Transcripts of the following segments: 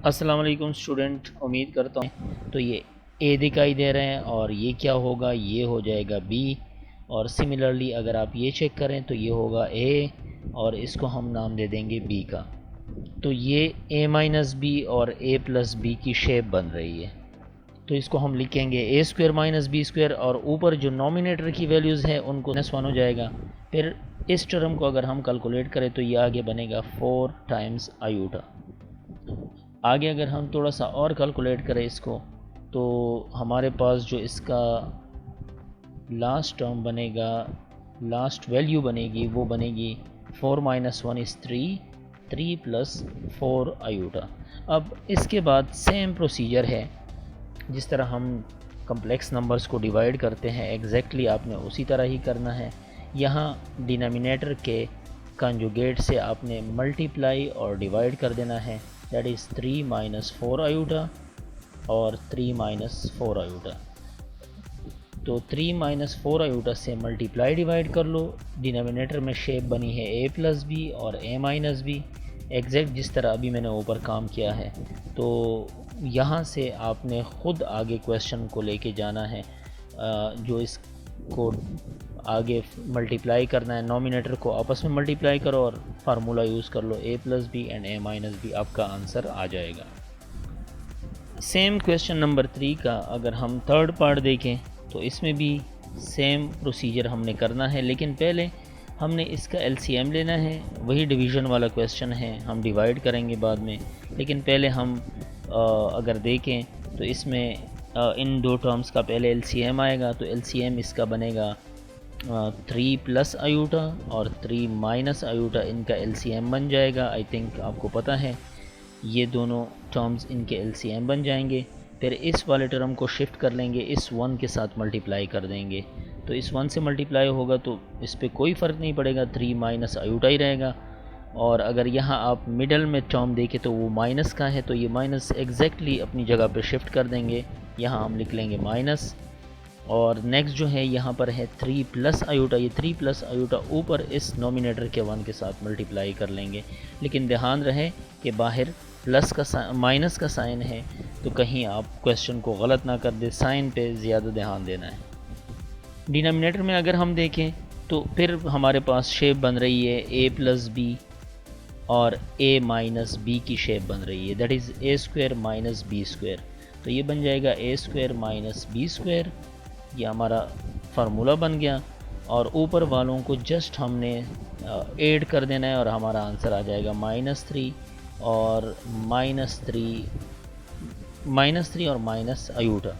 अस्सलाम वालेकुम स्टूडेंट, उम्मीद करता हूँ तो ये ए दिखाई दे रहे हैं और ये क्या होगा, ये हो जाएगा बी। और सिमिलरली अगर आप ये चेक करें तो ये होगा ए और इसको हम नाम दे देंगे बी का। तो ये ए माइनस बी और ए प्लस बी की शेप बन रही है। तो इसको हम लिखेंगे ए स्क्वायर माइनस बी स्क्वायर और ऊपर जो नॉमिनेटर की वैल्यूज़ है उनको -1 हो जाएगा। फिर इस टर्म को अगर हम कैलकुलेट करें तो ये आगे बनेगा 4 टाइम्स आयूटा। आगे अगर हम थोड़ा सा और कैलकुलेट करें इसको तो हमारे पास जो इसका लास्ट टर्म बनेगा, लास्ट वैल्यू बनेगी, वो बनेगी 4 माइनस 1 इज़ 3 प्लस 4 आयूटा। अब इसके बाद सेम प्रोसीजर है, जिस तरह हम कम्प्लेक्स नंबर्स को डिवाइड करते हैं एग्जैक्टली आपने उसी तरह ही करना है। यहाँ डिनोमिनेटर के कंजुगेट से आपने मल्टीप्लाई और डिवाइड कर देना है, दैट इज़ 3 माइनस 4 आयूटा और 3 माइनस 4 आयूटा। तो 3 माइनस 4 आयूटा से मल्टीप्लाई डिवाइड कर लो। डिनोमिनेटर में शेप बनी है ए प्लस बी और ए माइनस बी, एग्जैक्ट जिस तरह अभी मैंने ऊपर काम किया है। तो यहाँ से आपने ख़ुद आगे क्वेश्चन को लेके जाना है, जो इसको आगे मल्टीप्लाई करना है, नॉमिनेटर को आपस में मल्टीप्लाई करो और फार्मूला यूज़ कर लो A plus B and A minus B, आपका आंसर आ जाएगा। सेम क्वेश्चन नंबर 3 का अगर हम थर्ड पार्ट देखें तो इसमें भी सेम प्रोसीजर हमने करना है, लेकिन पहले हमने इसका एलसीएम लेना है। वही डिवीज़न वाला क्वेश्चन है, हम डिवाइड करेंगे बाद में, लेकिन पहले हम अगर देखें तो इसमें इन दो टर्म्स का पहले एलसीएम आएगा। तो एलसीएम इसका बनेगा 3 प्लस आयूटा और 3 माइनस आयूटा, इनका एलसीएम बन जाएगा। आई थिंक आपको पता है ये दोनों टर्म्स इनके एलसीएम बन जाएंगे। फिर इस वाले टर्म को शिफ्ट कर लेंगे, इस 1 के साथ मल्टीप्लाई कर देंगे। तो इस 1 से मल्टीप्लाई होगा तो इस पर कोई फ़र्क नहीं पड़ेगा, 3 माइनस आयूटा ही रहेगा। और अगर यहाँ आप मिडल में टर्म देखें तो वो माइनस का है, तो ये माइनस एग्जैक्टली अपनी जगह पे शिफ्ट कर देंगे। यहाँ हम लिख लेंगे माइनस। और नेक्स्ट जो है यहाँ पर है 3 प्लस आयूटा। ये 3 प्लस आयूटा ऊपर इस नॉमिनेटर के 1 के साथ मल्टीप्लाई कर लेंगे, लेकिन ध्यान रहे कि बाहर प्लस का माइनस का साइन है, तो कहीं आप क्वेश्चन को गलत ना कर दे, साइन पे ज़्यादा ध्यान देना है। डिनोमिनेटर में अगर हम देखें तो फिर हमारे पास शेप बन रही है ए प्लस बी और ए माइनस बी की शेप बन रही है, that is A square minus B square. तो ये बन जाएगा A square minus B square, ये हमारा फार्मूला बन गया। और ऊपर वालों को जस्ट हमने ऐड कर देना है और हमारा आंसर आ जाएगा -3 और -3 और माइनस आयूटा।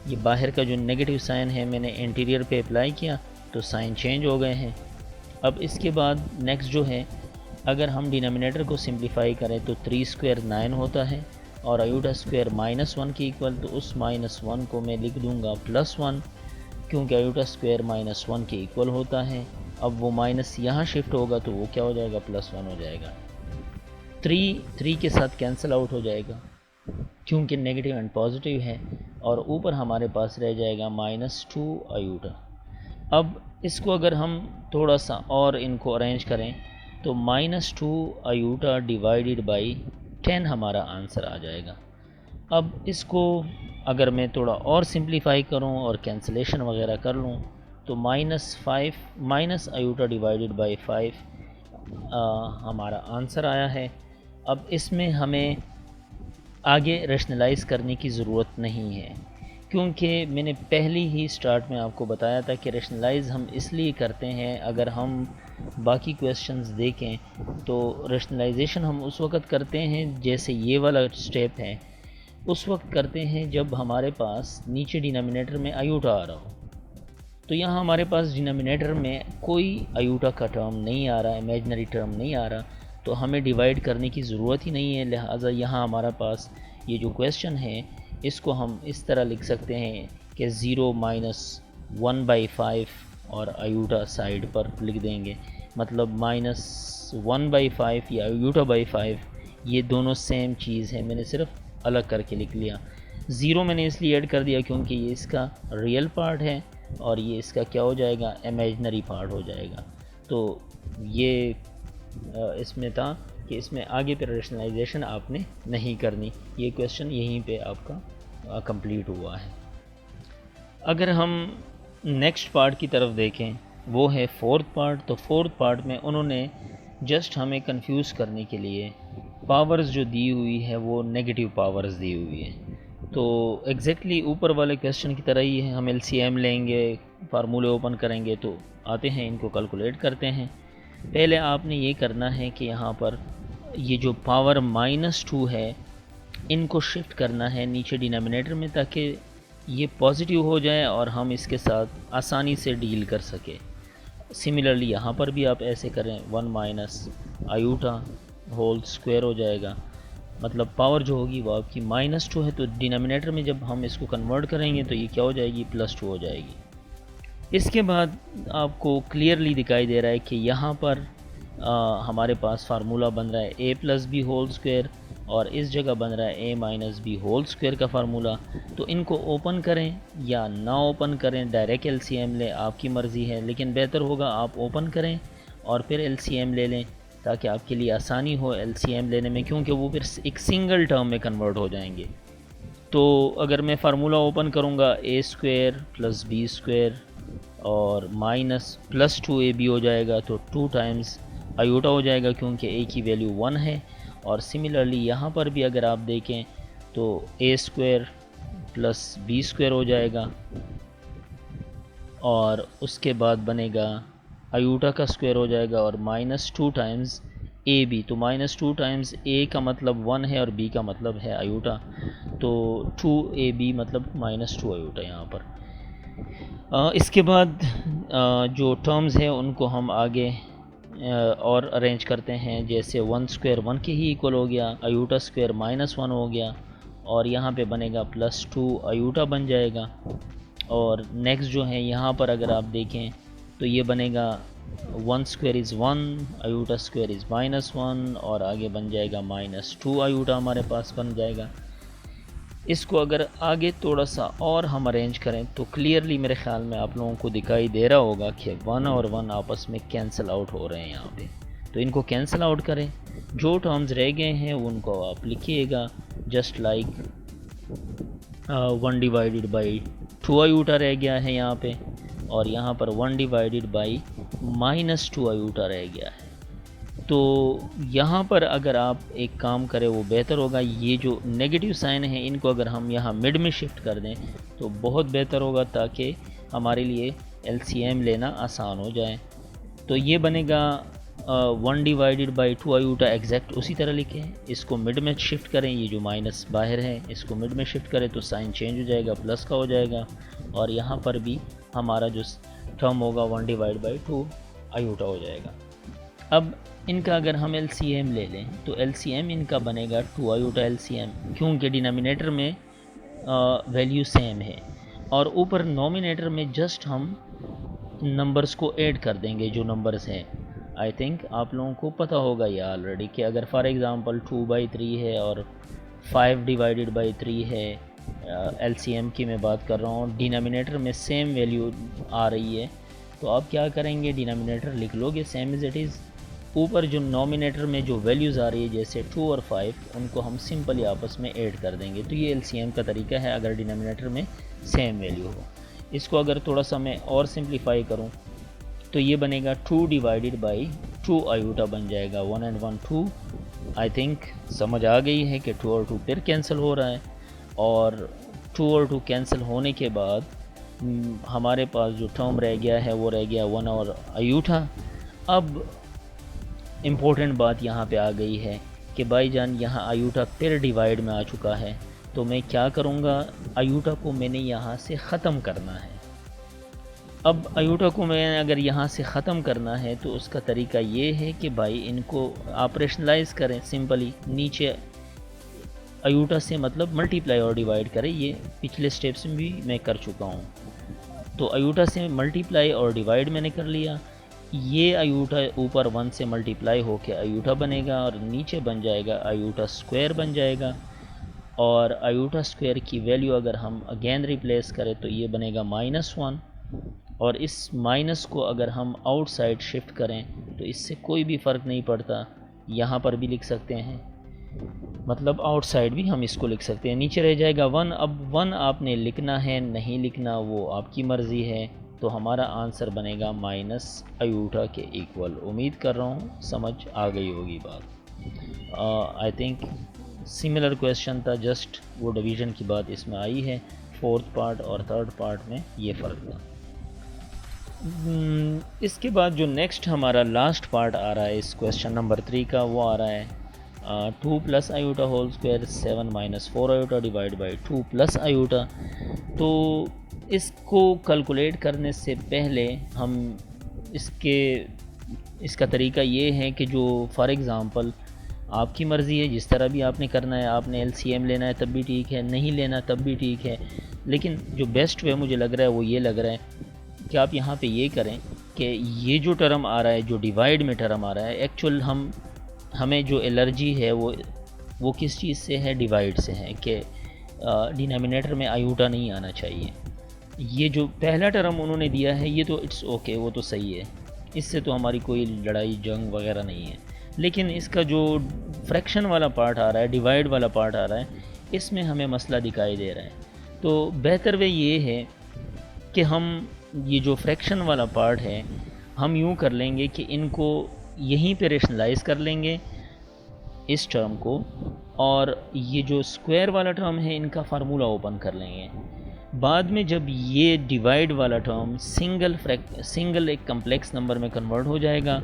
ये बाहर का जो नेगेटिव साइन है मैंने इंटीरियर पे अप्लाई किया तो साइन चेंज हो गए हैं। अब इसके बाद नेक्स्ट जो है, अगर हम डिनोमिनेटर को सिंप्लीफाई करें तो 3 स्क्वायर 9 होता है और आयूटा स्क्वायर -1 के इक्वल, तो उस -1 को मैं लिख दूंगा +1, क्योंकि आयूटा स्क्वायर -1 के इक्वल होता है। अब वो माइनस यहाँ शिफ्ट होगा तो वो क्या हो जाएगा, +1 हो जाएगा। 3 के साथ कैंसिल आउट हो जाएगा क्योंकि नेगेटिव एंड पॉजिटिव है, और ऊपर हमारे पास रह जाएगा -2 आयूटा। अब इसको अगर हम थोड़ा सा और इनको अरेंज करें तो -2 आयूटा डिवाइडेड बाई 10 हमारा आंसर आ जाएगा। अब इसको अगर मैं थोड़ा और सिंप्लीफाई करूं और कैंसिलेशन वगैरह कर लूं तो -5 माइनस आयूटा डिवाइडेड बाई 5 हमारा आंसर आया है। अब इसमें हमें आगे रैशनलाइज़ करने की ज़रूरत नहीं है, क्योंकि मैंने पहले ही स्टार्ट में आपको बताया था कि रैशनलाइज़ हम इसलिए करते हैं, अगर हम बाकी क्वेश्चंस देखें तो रैशनलाइजेशन हम उस वक़्त करते हैं, जैसे ये वाला स्टेप है उस वक्त करते हैं जब हमारे पास नीचे डिनोमिनेटर में आयूटा आ रहा हो। तो यहाँ हमारे पास डिनोमिनेटर में कोई आयूटा का टर्म नहीं आ रहा, इमेजिनरी टर्म नहीं आ रहा, तो हमें डिवाइड करने की ज़रूरत ही नहीं है। लिहाजा यहाँ हमारा पास ये जो क्वेश्चन है इसको हम इस तरह लिख सकते हैं कि 0 - 1/5 और आयूटा साइड पर लिख देंगे, मतलब -1/5 या आयूटा बाई 5, ये दोनों सेम चीज़ है, मैंने सिर्फ अलग करके लिख लिया। 0 मैंने इसलिए ऐड कर दिया क्योंकि ये इसका रियल पार्ट है और ये इसका क्या हो जाएगा, इमेजिनरी पार्ट हो जाएगा। तो ये इसमें था कि इसमें आगे पे रैशनलाइजेशन आपने नहीं करनी। ये क्वेश्चन यहीं पे आपका कंप्लीट हुआ है। अगर हम नेक्स्ट पार्ट की तरफ देखें, वो है फोर्थ पार्ट। तो फोर्थ पार्ट में उन्होंने जस्ट हमें कंफ्यूज करने के लिए पावर्स जो दी हुई है वो नेगेटिव पावर्स दी हुई है। तो एग्जैक्टली ऊपर वाले क्वेश्चन की तरह ही है, हम एलसीएम लेंगे, फार्मूले ओपन करेंगे, तो आते हैं इनको कैलकुलेट करते हैं। पहले आपने ये करना है कि यहाँ पर ये जो पावर -2 है इनको शिफ्ट करना है नीचे डिनोमिनेटर में, ताकि ये पॉजिटिव हो जाए और हम इसके साथ आसानी से डील कर सके। सिमिलरली यहाँ पर भी आप ऐसे करें, 1 माइनस आयूटा होल स्क्वायर हो जाएगा, मतलब पावर जो होगी वो आपकी -2 है, तो डिनोमिनेटर में जब हम इसको कन्वर्ट करेंगे तो ये क्या हो जाएगी, +2 हो जाएगी। इसके बाद आपको क्लियरली दिखाई दे रहा है कि यहाँ पर हमारे पास फार्मूला बन रहा है a+b होल स्क्वायर, और इस जगह बन रहा है a-b होल स्क्वायर का फार्मूला। तो इनको ओपन करें या ना ओपन करें, डायरेक्ट एलसीएम लें, आपकी मर्ज़ी है, लेकिन बेहतर होगा आप ओपन करें और फिर एलसीएम ले लें, ताकि आपके लिए आसानी हो एलसीएम लेने में, क्योंकि वो फिर एक सिंगल टर्म में कन्वर्ट हो जाएंगे। तो अगर मैं फार्मूला ओपन करूँगा, a² + b² और -+2ab हो जाएगा, तो 2 टाइम्स आयोटा हो जाएगा, क्योंकि a की वैल्यू 1 है। और सिमिलरली यहाँ पर भी अगर आप देखें तो a² + b² हो जाएगा, और उसके बाद बनेगा आयूटा का स्क्वायर हो जाएगा, और -2 टाइम्स ab। तो -2 टाइम्स a का मतलब 1 है और b का मतलब है आयूटा, तो 2ab मतलब -2 आयूटा यहाँ पर। इसके बाद जो टर्म्स हैं उनको हम आगे और अरेंज करते हैं। जैसे 1² 1 के ही इक्वल हो गया, आयूटा स्क्वायर -1 हो गया, और यहाँ पे बनेगा +2 आयूटा बन जाएगा। और नेक्स्ट जो है यहाँ पर अगर आप देखें तो ये बनेगा 1² = 1, आयूटा स्क्वायर इज़ -1, और आगे बन जाएगा -2 आयूटा हमारे पास बन जाएगा। इसको अगर आगे थोड़ा सा और हम अरेंज करें तो क्लियरली मेरे ख्याल में आप लोगों को दिखाई दे रहा होगा कि 1 और 1 आपस में कैंसिल आउट हो रहे हैं यहाँ पे। तो इनको कैंसिल आउट करें, जो टर्म्स रह गए हैं उनको आप लिखिएगा, जस्ट लाइक 1/2 आयूटा रह गया है यहाँ पे, और यहाँ पर 1/-2 आयूटा रह गया है। तो यहाँ पर अगर आप एक काम करें वो बेहतर होगा, ये जो नेगेटिव साइन है इनको अगर हम यहाँ मिड में शिफ्ट कर दें तो बहुत बेहतर होगा, ताकि हमारे लिए एलसीएम लेना आसान हो जाए। तो ये बनेगा 1/2 आयूटा, एग्जैक्ट उसी तरह लिखें, इसको मिड में शिफ्ट करें, ये जो माइनस बाहर है इसको मिड में शिफ्ट करें तो साइन चेंज हो जाएगा, प्लस का हो जाएगा, और यहाँ पर भी हमारा जो टर्म होगा 1/2 आयूटा हो जाएगा। अब इनका अगर हम एलसीएम ले लें तो एलसीएम इनका बनेगा 2 आयूटा एलसीएम, क्योंकि डिनोमिनेटर में वैल्यू सेम है, और ऊपर नोमिनेटर में जस्ट हम नंबर्स को ऐड कर देंगे जो नंबर्स हैं। आई थिंक आप लोगों को पता होगा ये ऑलरेडी, कि अगर फॉर एग्ज़ाम्पल 2/3 है और 5/3 है, एलसीएम की मैं बात कर रहा हूँ, डिनोमिनेटर में सेम वैल्यू आ रही है, तो आप क्या करेंगे, डिनोमिनेटर लिख लोगे सेम एज़ इट इज़, ऊपर जो नोमिनेटर में जो वैल्यूज़ आ रही है जैसे 2 और 5 उनको हम सिंपली आपस में ऐड कर देंगे। तो ये एलसीएम का तरीका है अगर डिनोमिनेटर में सेम वैल्यू हो। इसको अगर थोड़ा सा मैं और सिंप्लीफाई करूँ तो ये बनेगा 2/2 आयूटा बन जाएगा, 1 and 1 2। आई थिंक समझ आ गई है कि 2 और 2 फिर कैंसिल हो रहा है, और 2 और 2 कैंसिल होने के बाद हमारे पास जो टर्म रह गया है वो रह गया 1 और आयूटा। अब इम्पोर्टेंट बात यहाँ पे आ गई है कि भाईजान यहाँ आयूटा फिर डिवाइड में आ चुका है, तो मैं क्या करूँगा, आयूटा को मैंने यहाँ से ख़त्म करना है। अब आयूटा को मैं अगर यहाँ से ख़त्म करना है तो उसका तरीका ये है कि भाई इनको ऑपरेशनलाइज करें, सिंपली नीचे आयूटा से मतलब मल्टीप्लाई और डिवाइड करें, ये पिछले स्टेप्स में भी मैं कर चुका हूँ। तो आयूटा से मल्टीप्लाई और डिवाइड मैंने कर लिया, ये आयूटा ऊपर 1 से मल्टीप्लाई होकर आयूटा बनेगा, और नीचे बन जाएगा आयूटा स्क्वायर बन जाएगा, और आयूटा स्क्वायर की वैल्यू अगर हम अगेन रिप्लेस करें तो ये बनेगा -1, और इस माइनस को अगर हम आउटसाइड शिफ्ट करें तो इससे कोई भी फ़र्क नहीं पड़ता, यहाँ पर भी लिख सकते हैं, मतलब आउटसाइड भी हम इसको लिख सकते हैं। नीचे रह जाएगा 1। अब 1 आपने लिखना है नहीं लिखना वो आपकी मर्ज़ी है। तो हमारा आंसर बनेगा माइनस आयूटा के इक्वल। उम्मीद कर रहा हूँ समझ आ गई होगी बात। आई थिंक सिमिलर क्वेश्चन था, जस्ट वो डिवीज़न की बात इसमें आई है। फोर्थ पार्ट और थर्ड पार्ट में ये फ़र्क था। इसके बाद जो नेक्स्ट हमारा लास्ट पार्ट आ रहा है इस क्वेश्चन नंबर 3 का, वो आ रहा है 2 plus iota whole square 7 minus 4 iota divide by 2 plus iota. तो इसको कैलकुलेट करने से पहले हम इसका तरीका ये है कि जो फॉर एग्ज़ाम्पल आपकी मर्ज़ी है, जिस तरह भी आपने करना है, आपने एलसीएम लेना है तब भी ठीक है, नहीं लेना तब भी ठीक है। लेकिन जो बेस्ट वे मुझे लग रहा है वो ये लग रहा है कि आप यहाँ पे ये करें कि ये जो टर्म आ रहा है, जो डिवाइड में टर्म आ रहा है, एक्चुअल हमें जो एलर्जी है वो किस चीज़ से है, डिवाइड से है कि डिनोमिनेटर में आयूटा नहीं आना चाहिए। ये जो पहला टर्म उन्होंने दिया है ये तो इट्स ओके, वो तो सही है, इससे तो हमारी कोई लड़ाई जंग वगैरह नहीं है। लेकिन इसका जो फ्रैक्शन वाला पार्ट आ रहा है, डिवाइड वाला पार्ट आ रहा है, इसमें हमें मसला दिखाई दे रहा है। तो बेहतर वे ये है कि हम ये जो फ्रैक्शन वाला पार्ट है हम यूँ कर लेंगे कि इनको यहीं पे रेशनलाइज कर लेंगे इस टर्म को, और ये जो स्क्वायर वाला टर्म है इनका फार्मूला ओपन कर लेंगे। बाद में जब ये डिवाइड वाला टर्म सिंगल एक कम्प्लेक्स नंबर में कन्वर्ट हो जाएगा,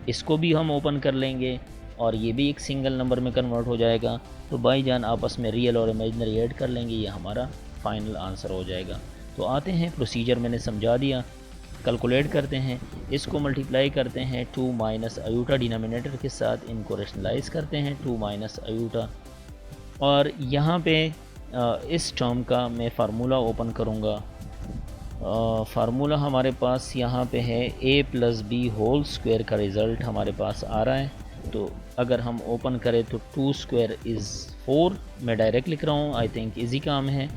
इसको भी हम ओपन कर लेंगे और ये भी एक सिंगल नंबर में कन्वर्ट हो जाएगा। तो भाईजान आपस में रियल और इमेजिनरी ऐड कर लेंगे, ये हमारा फाइनल आंसर हो जाएगा। तो आते हैं, प्रोसीजर मैंने समझा दिया। कैलकुलेट करते हैं, इसको मल्टीप्लाई करते हैं 2 माइनस आयूटा डिनोमिनेटर के साथ, इनको रेशनलाइज करते हैं 2 माइनस आयूटा। और यहाँ पे इस टर्म का मैं फार्मूला ओपन करूँगा। फार्मूला हमारे पास यहाँ पे है a plus B whole square का रिज़ल्ट हमारे पास आ रहा है। तो अगर हम ओपन करें तो 2 स्क्वायर इज़ 4, मैं डायरेक्ट लिख रहा हूँ, आई थिंक इजी काम है।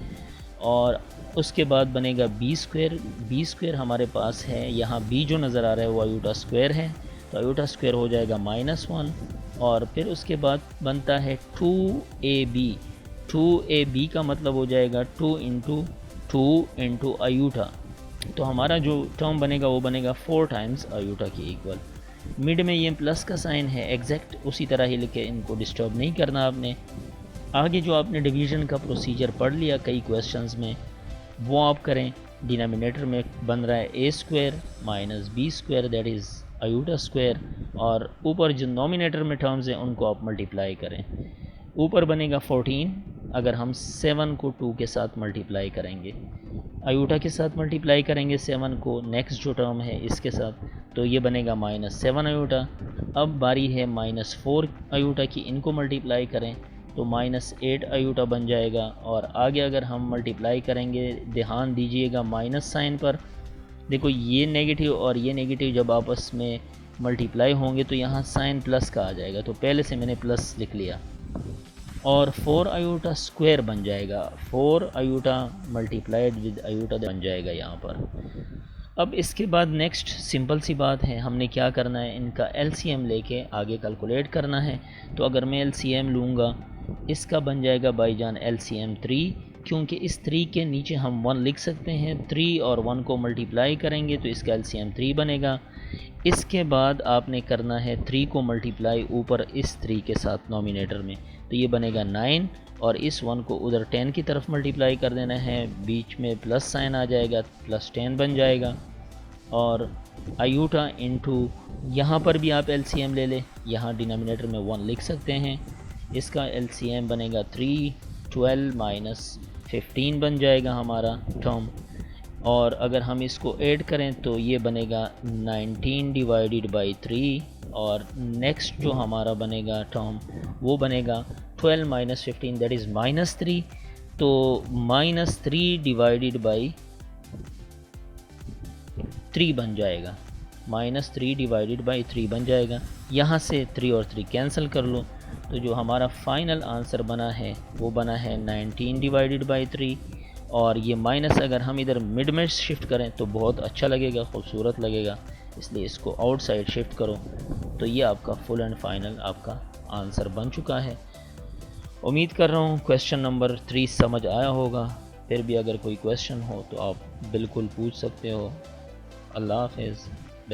और उसके बाद बनेगा बी स्क्वायर हमारे पास है, यहाँ b जो नज़र आ रहा है वो आयूटा स्क्वायर है, तो आयूटा स्क्वायर हो जाएगा -1। और फिर उसके बाद बनता है 2ab का मतलब हो जाएगा 2 इंटू आयूटा। तो हमारा जो टर्म बनेगा वो बनेगा 4 टाइम्स आयूटा के इक्वल। मिड में ये प्लस का साइन है, एग्जैक्ट उसी तरह ही लिखे, इनको डिस्टर्ब नहीं करना आपने। आगे जो आपने डिवीज़न का प्रोसीजर पढ़ लिया कई क्वेश्चंस में, वो आप करें। डिनोमिनेटर में बन रहा है a square minus B square that is iota square, और ऊपर जो नॉमिनेटर में टर्म्स हैं उनको आप मल्टीप्लाई करें। ऊपर बनेगा 14 अगर हम 7 को 2 के साथ मल्टीप्लाई करेंगे, आयूटा के साथ मल्टीप्लाई करेंगे 7 को, नेक्स्ट जो टर्म है इसके साथ, तो ये बनेगा -7 आयूटा। अब बारी है -4 आयूटा की, इनको मल्टीप्लाई करें तो -8 आयूटा बन जाएगा। और आगे अगर हम मल्टीप्लाई करेंगे, ध्यान दीजिएगा माइनस साइन पर, देखो ये नेगेटिव और ये नेगेटिव जब आपस में मल्टीप्लाई होंगे तो यहाँ साइन प्लस का आ जाएगा, तो पहले से मैंने प्लस लिख लिया। और 4 आयूटा स्क्वायर बन जाएगा, 4 आयूटा मल्टीप्लाइड विद आयूटा बन जाएगा यहाँ पर। अब इसके बाद नेक्स्ट सिंपल सी बात है, हमने क्या करना है, इनका एलसीएम लेके आगे कैलकुलेट करना है। तो अगर मैं एलसीएम लूँगा, इसका बन जाएगा भाईजान एलसीएम 3, क्योंकि इस 3 के नीचे हम 1 लिख सकते हैं। 3 और 1 को मल्टीप्लाई करेंगे तो इसका एलसीएम 3 बनेगा। इसके बाद आपने करना है 3 को मल्टीप्लाई ऊपर इस 3 के साथ नॉमिनेटर में, तो ये बनेगा 9, और इस 1 को उधर 10 की तरफ मल्टीप्लाई कर देना है, बीच में प्लस साइन आ जाएगा, +10 बन जाएगा। और आयूटा इंटू, यहाँ पर भी आप एलसीएम ले लें, यहाँ डिनोमिनेटर में 1 लिख सकते हैं, इसका एलसीएम बनेगा 3, 12 माइनस 15 बन जाएगा हमारा टर्म। और अगर हम इसको ऐड करें तो ये बनेगा 19 डिवाइडेड बाई 3, और नेक्स्ट जो हमारा बनेगा टर्म वो बनेगा 12 माइनस 15 दैट इज़ -3, तो -3 डिवाइडेड बाई 3 बन जाएगा, -3 डिवाइडेड बाई 3 बन जाएगा। यहाँ से 3 और 3 कैंसिल कर लो, तो जो हमारा फाइनल आंसर बना है वो बना है 19 डिवाइडेड बाई 3। और ये माइनस अगर हम इधर मिड में शिफ्ट करें तो बहुत अच्छा लगेगा, खूबसूरत लगेगा, इसलिए इसको आउटसाइड शिफ्ट करो तो ये आपका फुल एंड फाइनल आपका आंसर बन चुका है। उम्मीद कर रहा हूँ क्वेश्चन नंबर 3 समझ आया होगा। फिर भी अगर कोई क्वेश्चन हो तो आप बिल्कुल पूछ सकते हो। अल्लाह हाफ़िज़।